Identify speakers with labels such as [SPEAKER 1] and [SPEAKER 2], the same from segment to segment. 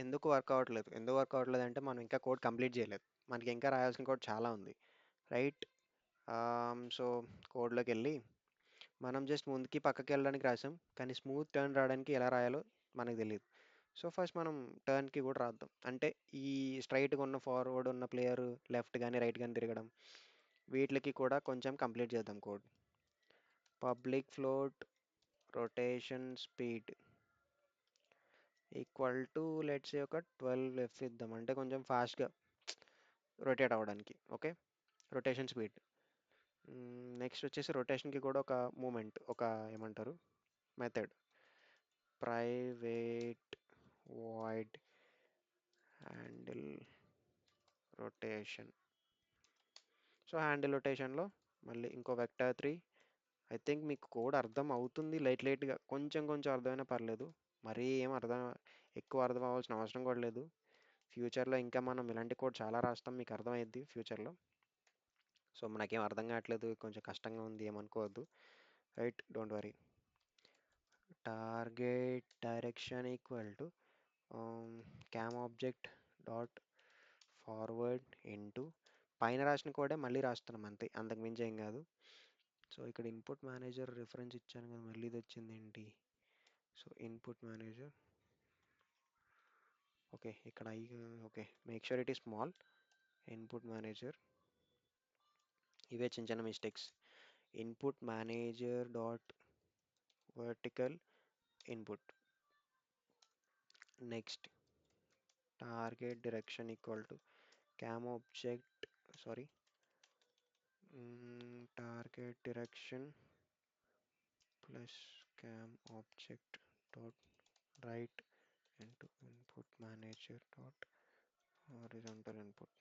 [SPEAKER 1] ఎందుకు వర్క్ అవ్వట్లేదు? ఎందుకు వర్క్ అవ్వట్లేదు అంటే మనం ఇంకా కోడ్ కంప్లీట్ చేయలేదు. మనకి ఇంకా రాయాల్సిన కోడ్ చాలా ఉంది. రైట్? సో కోడ్లోకి వెళ్ళి మనం జస్ట్ ముందుకి పక్కకి వెళ్ళడానికి రాసాం. కానీ స్మూత్ టర్న్ రావడానికి ఎలా రాయాలో మనకు తెలియదు. సో ఫస్ట్ మనం టర్న్కి కూడా రాద్దాం. అంటే ఈ స్ట్రైట్గా ఉన్న ఫార్వర్డ్ ఉన్న ప్లేయర్ లెఫ్ట్ కానీ రైట్ కానీ తిరగడం వీటికి కూడా కొంచెం కంప్లీట్ చేద్దాం code. Public float rotation speed equal to let's ఒక 12 ఇద్దాం. అంటే కొంచెం ఫాస్ట్గా రొటేట్ అవ్వడానికి. Okay, rotation speed. నెక్స్ట్ వచ్చేసి రొటేషన్కి కూడా ఒక మూమెంట్, ఒక ఏమంటారు method, private void handle rotation. So handle రొటేషన్లో మళ్ళీ ఇంకో వెక్టర్ 3. ఐ థింక్ మీకు కోడ్ అర్థం అవుతుంది, లైట్ లైట్గా కొంచెం కొంచెం అర్థమైనా పర్లేదు. మరీ ఏం ఎక్కువ అర్థం అవ్వాల్సిన అవసరం కూడా లేదు. ఫ్యూచర్లో ఇంకా మనం ఇలాంటి కోడ్ చాలా రాస్తాం, మీకు అర్థమైద్ది ఫ్యూచర్లో. సో మనకేం అర్థం కావట్లేదు, కొంచెం కష్టంగా ఉంది ఏమనుకోవద్దు. Right, don't worry. Target direction equal to cam object dot forward into పైన రాసిన కోడే మళ్ళీ రాస్తున్నాం అంతే, అంతకు మించి ఏం కాదు. సో ఇక్కడ ఇన్పుట్ మేనేజర్ రిఫరెన్స్ ఇచ్చాను కదా, మళ్ళీ ఇది వచ్చింది ఏంటి? సో ఇన్పుట్ మేనేజర్, ఓకే ఇక్కడ okay, make sure it is small. Input manager, ఇవే చిన్న చిన్న mistakes. Input manager dot vertical input. Next target direction equal to cam object, sorry, target direction plus cam object dot right into input manager dot horizontal input.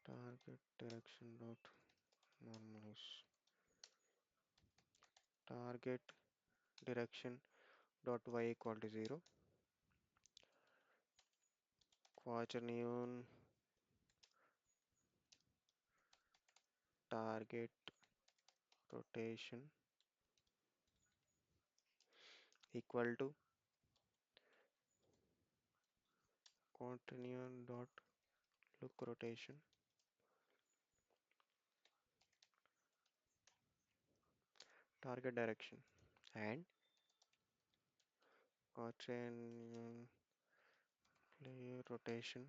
[SPEAKER 1] Target direction dot normalize. Target direction dot y equal to 0. Quaternion target rotation equal to quaternion dot look rotation target direction, and quaternion player rotation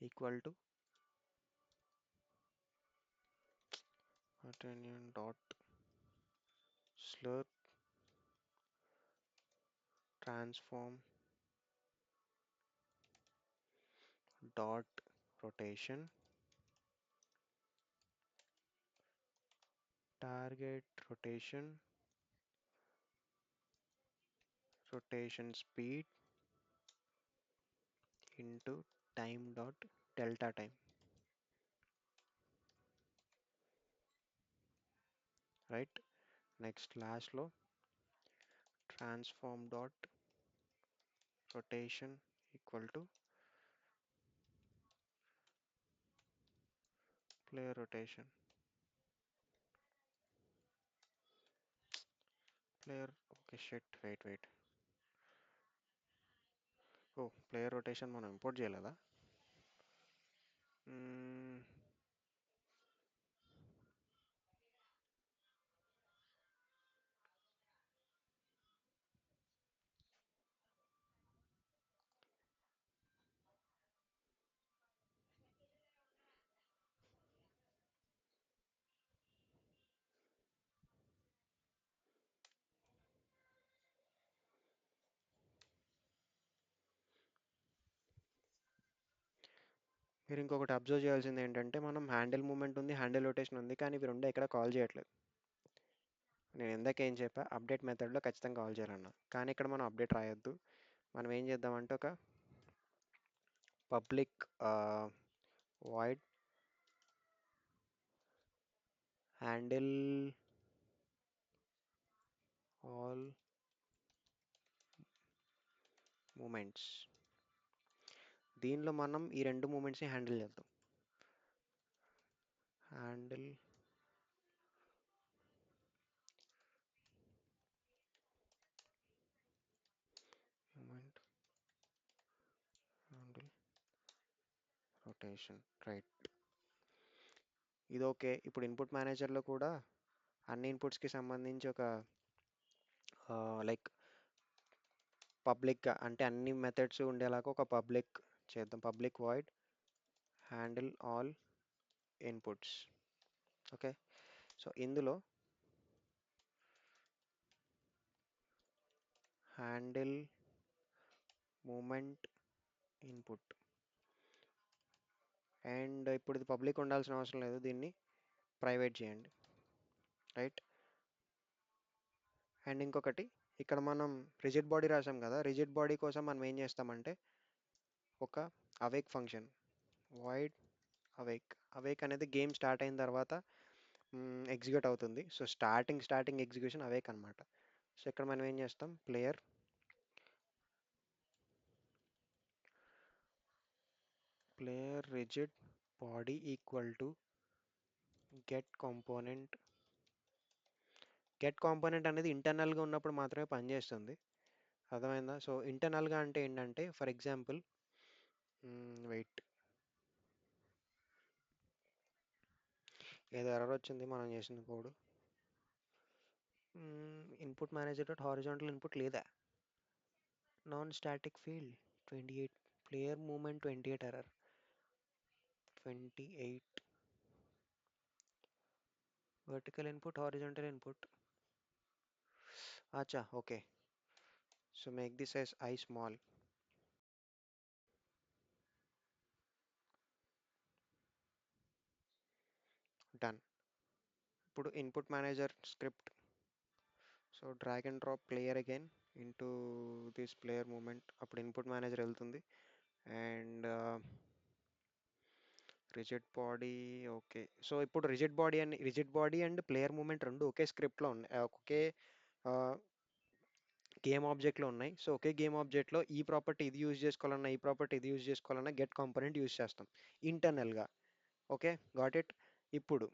[SPEAKER 1] equal to quaternion dot slurp transform dot rotation target rotation speed into time dot delta time. Right, next last low transform dot rotation equal to player rotation. Player, okay, shit, wait. Oh, player rotation మనం import చేయలేదా? మీరు ఇంకొకటి observe చేయాల్సింది ఏంటంటే మనం handle moment ఉంది, handle rotation ఉంది, కానీ ఇవి రెండు ఎక్కడ కాల్ చేయట్లేదు. నేను ఇందాక ఏం చెప్పా, అప్డేట్ మెథడ్లో ఖచ్చితంగా కాల్ చేయాలన్నా, కానీ ఇక్కడ మనం అప్డేట్ రాయొద్దు. మనం ఏం చేద్దామంటే ఒక public void handle all movements, దీనిలో మనం ఈ రెండు మూమెంట్స్ని హ్యాండిల్ చేద్దాం. Handle rotation, right. ఇది ఓకే. ఇప్పుడు ఇన్పుట్ మేనేజర్లో కూడా అన్ని ఇన్పుట్స్కి సంబంధించి ఒక లైక్ పబ్లిక్గా అంటే అన్ని మెథడ్స్ ఉండేలాగా ఒక పబ్లిక్ చేద్దాం. Public void handle all inputs. Okay. So ఇందులో హ్యాండిల్ మూమెంట్ ఇన్పుట్, అండ్ ఇప్పుడు ఇది పబ్లిక్ ఉండాల్సిన అవసరం లేదు, దీన్ని ప్రైవేట్ చేయండి, రైట్. అండ్ ఇంకొకటి, ఇక్కడ మనం రిజిడ్ బాడీ రాసాం కదా, రిజిడ్ బాడీ కోసం మనం ఏం చేస్తామంటే ఒక awake function, void awake. Awake అనేది గేమ్ స్టార్ట్ అయిన తర్వాత ఎగ్జిక్యూట్ అవుతుంది. సో స్టార్టింగ్ ఎగ్జిక్యూషన్ అవేక్ అనమాట. సో ఇక్కడ మనం ఏం చేస్తాం, player rigid body equal to get component. Get component అనేది ఇంటర్నల్గా ఉన్నప్పుడు మాత్రమే పనిచేస్తుంది, అర్థమైందా? సో ఇంటర్నల్గా అంటే ఏంటంటే, ఫర్ ఎగ్జాంపుల్ వెయిట్, ఏదో ఎర్రర్ వచ్చింది మనం చేసిన code. Input manager dot horizontal input లేదా, non static field 28, player movement 28 error, 28 vertical input horizontal input. అచ్చా, okay. So make this as I small, done. ఇప్పుడు input manager script, so drag and drop player again into this player movement, అప్పుడు input manager వెళ్తుంది. And rigid body, okay. So ఇప్పుడు rigid body and player moment రెండు ఒకే స్క్రిప్ట్లో ఉన్నాయి, ఒకే game ఆబ్జెక్ట్లో ఉన్నాయి. So ఒకే game ఆబ్జెక్ట్లో ఈ property ఇది యూజ్ చేసుకోవాలన్నా, ఈ ప్రాపర్టీ ఇది యూజ్ చేసుకోవాలన్నా గెట్ కాంపోనెంట్ యూజ్ చేస్తాం ఇంటర్నల్గా. Okay, got it. ఇప్పుడు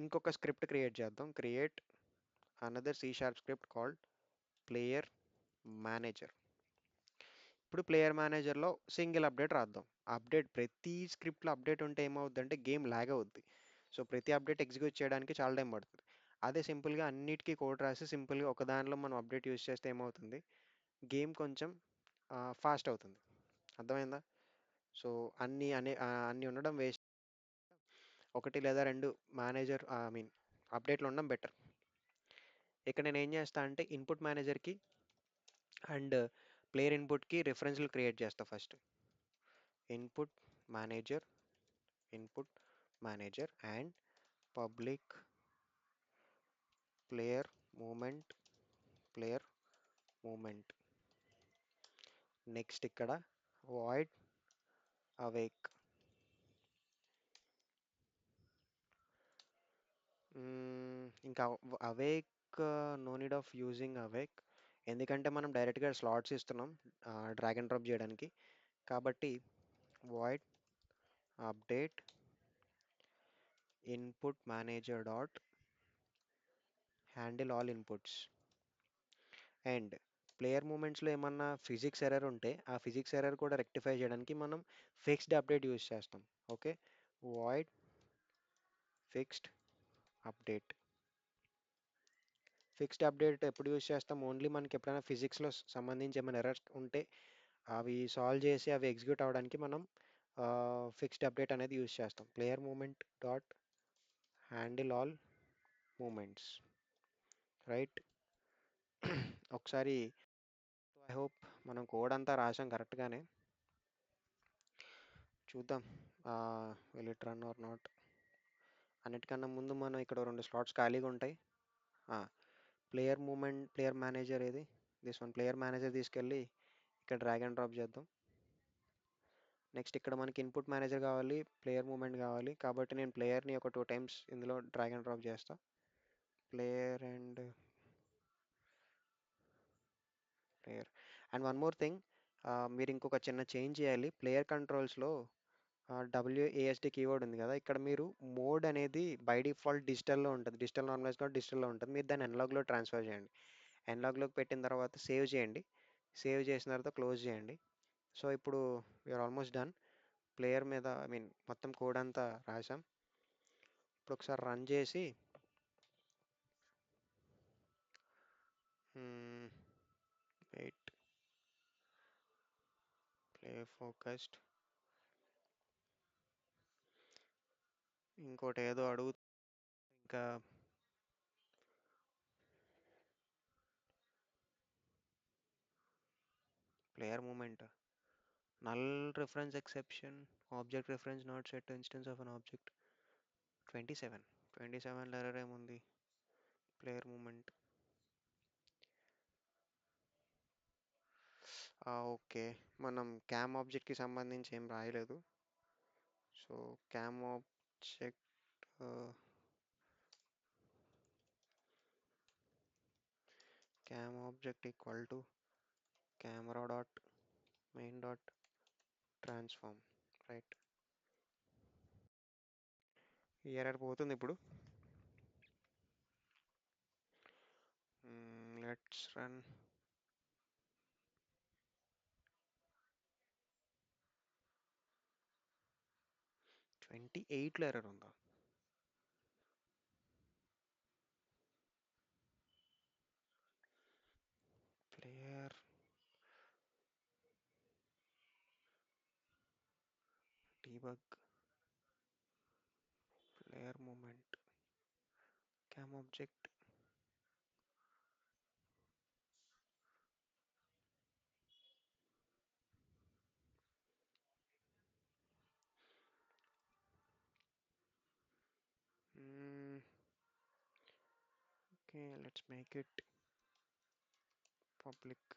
[SPEAKER 1] ఇంకొక స్క్రిప్ట్ క్రియేట్ చేద్దాం. Create another C sharp script called player manager. ఇప్పుడు ప్లేయర్ మేనేజర్లో సింగిల్ అప్డేట్ రాద్దాం. అప్డేట్ ప్రతి స్క్రిప్ట్లో అప్డేట్ ఉంటే ఏమవుద్దంటే గేమ్ లాగ్ అవుద్ది. సో ప్రతి అప్డేట్ ఎగ్జిక్యూట్ చేయడానికి చాలా టైం పడుతుంది. అదే సింపుల్గా అన్నిటికీ కోడ్ రాసి సింపుల్గా ఒక దానిలో మనం అప్డేట్ యూస్ చేస్తే ఏమవుతుంది, గేమ్ కొంచెం ఫాస్ట్ అవుతుంది, అర్థమైందా? సో అన్ని ఉండడం వేస్ట్, ఒకటి లేదా రెండు మేనేజర్ ఐ మీన్ అప్డేట్లు ఉండడం బెటర్. ఇక్కడ నేను ఏం చేస్తా అంటే ఇన్పుట్ మేనేజర్కి అండ్ ప్లేయర్ ఇన్పుట్కి రిఫరెన్స్లు క్రియేట్ చేస్తా first. Input manager, input manager and public player movement, player movement. Next ఇక్కడ వాయిడ్ అవేక్. ఇంకా awake, no need of using awake, ఎందుకంటే మనం డైరెక్ట్గా స్లాట్స్ ఇస్తున్నాం డ్రాగ్ అండ్ డ్రాప్ చేయడానికి. కాబట్టి void update input manager dot handle all inputs. And player మూమెంట్స్లో ఏమన్నా ఫిజిక్స్ ఎర్రర్ ఉంటే ఆ ఫిజిక్స్ ఎర్రర్ కూడా రెక్టిఫై చేయడానికి మనం ఫిక్స్డ్ అప్డేట్ యూజ్ చేస్తాం. Okay, void fixed update. Fixed update ఎప్పుడు యూజ్ చేస్తాం, ఓన్లీ మనకి ఎప్పుడైనా ఫిజిక్స్లో సంబంధించి ఏమైనా ఎర్రర్స్ ఉంటే అవి సాల్వ్ చేసి అవి ఎగ్జిక్యూట్ అవ్వడానికి మనం ఫిక్స్డ్ అప్డేట్ అనేది యూజ్ చేస్తాం. Player movement dot handle all movements, right. ఒకసారి ఐ హోప్ మనం కోడ్ అంతా రాసాం కరెక్ట్గానే, చూద్దాం will it run or not. అన్నిటికన్నా ముందు మనం ఇక్కడ రెండు స్లాట్స్ ఖాళీగా ఉంటాయి. ప్లేయర్ మేనేజర్ ఏది, దిస్ వన్ ప్లేయర్ మేనేజర్ తీసుకెళ్ళి ఇక్కడ డ్రాగ్ అండ్ డ్రాప్ చేద్దాం. నెక్స్ట్ ఇక్కడ మనకి ఇన్పుట్ మేనేజర్ కావాలి, ప్లేయర్ మూమెంట్ కావాలి, కాబట్టి నేను ప్లేయర్ని ఒక 2 టైమ్స్ ఇందులో డ్రాగ్ అండ్ డ్రాప్ చేస్తా. Player and player. And one more thing, మీరు ఇంకొక చిన్న చేంజ్ చేయాలి. ప్లేయర్ కంట్రోల్స్లో WASD కీవర్డ్ ఉంది కదా, ఇక్కడ మీరు మోడ్ అనేది బై డిఫాల్ట్ డిజిటల్లో ఉంటుంది, డిజిటల్ నార్మలైజ్ కూడా డిజిటల్లో ఉంటుంది, మీరు దాన్ని ఎనలాగ్లో ట్రాన్స్ఫర్ చేయండి. ఎనలాగ్లోకి పెట్టిన తర్వాత సేవ్ చేయండి, సేవ్ చేసిన తర్వాత క్లోజ్ చేయండి. సో ఇప్పుడు వీఆర్ ఆల్మోస్ట్ డన్. ప్లేయర్ మీద ఐ మీన్ మొత్తం కోడ్ అంతా రాసాం. ఇప్పుడు ఒకసారి రన్ చేసి వెయిట్, ప్లే ఫోకస్డ్, ఇంకోటి ఏదో అడుగు ఇంకా player movement, null reference exception, object reference not set instance of an object. 27 error ఏముంది? Player movement. ఓకే, మనం క్యామ్ ఆబ్జెక్ట్కి సంబంధించి ఏం రాయలేదు. So cam object cam object equal to camera dot main dot transform, right. ఈ error పోతుంది ఇప్పుడు. Let's run. 28లో ఎర్రర్ ఉందా? Player debug, player movement, cam object. Okay, let's make it public.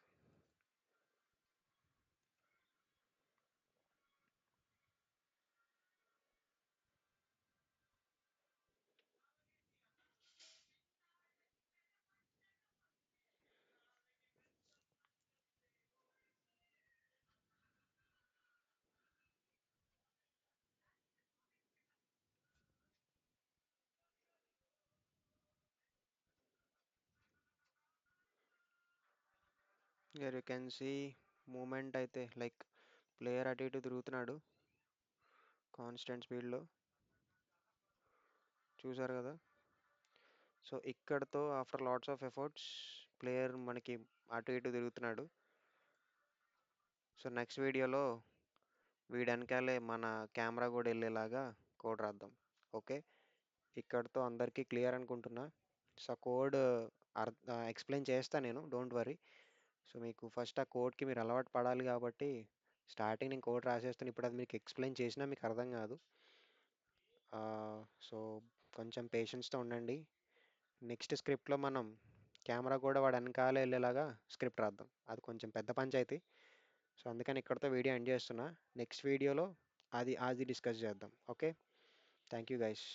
[SPEAKER 1] Here you can see movement అయితే like player అటు ఇటు తిరుగుతున్నాడు constant స్పీడ్లో, చూసారు కదా. సో ఇక్కడతో after lots of efforts player మనకి అటు ఇటు తిరుగుతున్నాడు. సో నెక్స్ట్ వీడియోలో వీడి వెనకాలే మన కెమెరా కూడా వెళ్ళేలాగా కోడ్ రాద్దాం. ఓకే, ఇక్కడతో అందరికీ క్లియర్ అనుకుంటున్నా. సో కోడ్ ఎక్స్ప్లెయిన్ చేస్తా నేను, డోంట్ వరీ. సో మీకు ఫస్ట్ ఆ కోడ్కి మీరు అలవాటు పడాలి కాబట్టి స్టార్టింగ్ నేను కోడ్ రాసేస్తాను. ఇప్పుడు అది మీకు ఎక్స్ప్లెయిన్ చేసినా మీకు అర్థం కాదు. సో కొంచెం పేషెన్స్తో ఉండండి. నెక్స్ట్ స్క్రిప్ట్లో మనం కెమెరా కూడా వాడు వెనకాలే వెళ్ళేలాగా స్క్రిప్ట్ రాద్దాం. అది కొంచెం పెద్ద పంచాయితీ. సో అందుకని ఇక్కడితో వీడియో ఎండ్ చేస్తున్నా. నెక్స్ట్ వీడియోలో అది డిస్కస్ చేద్దాం. Okay, thank you guys.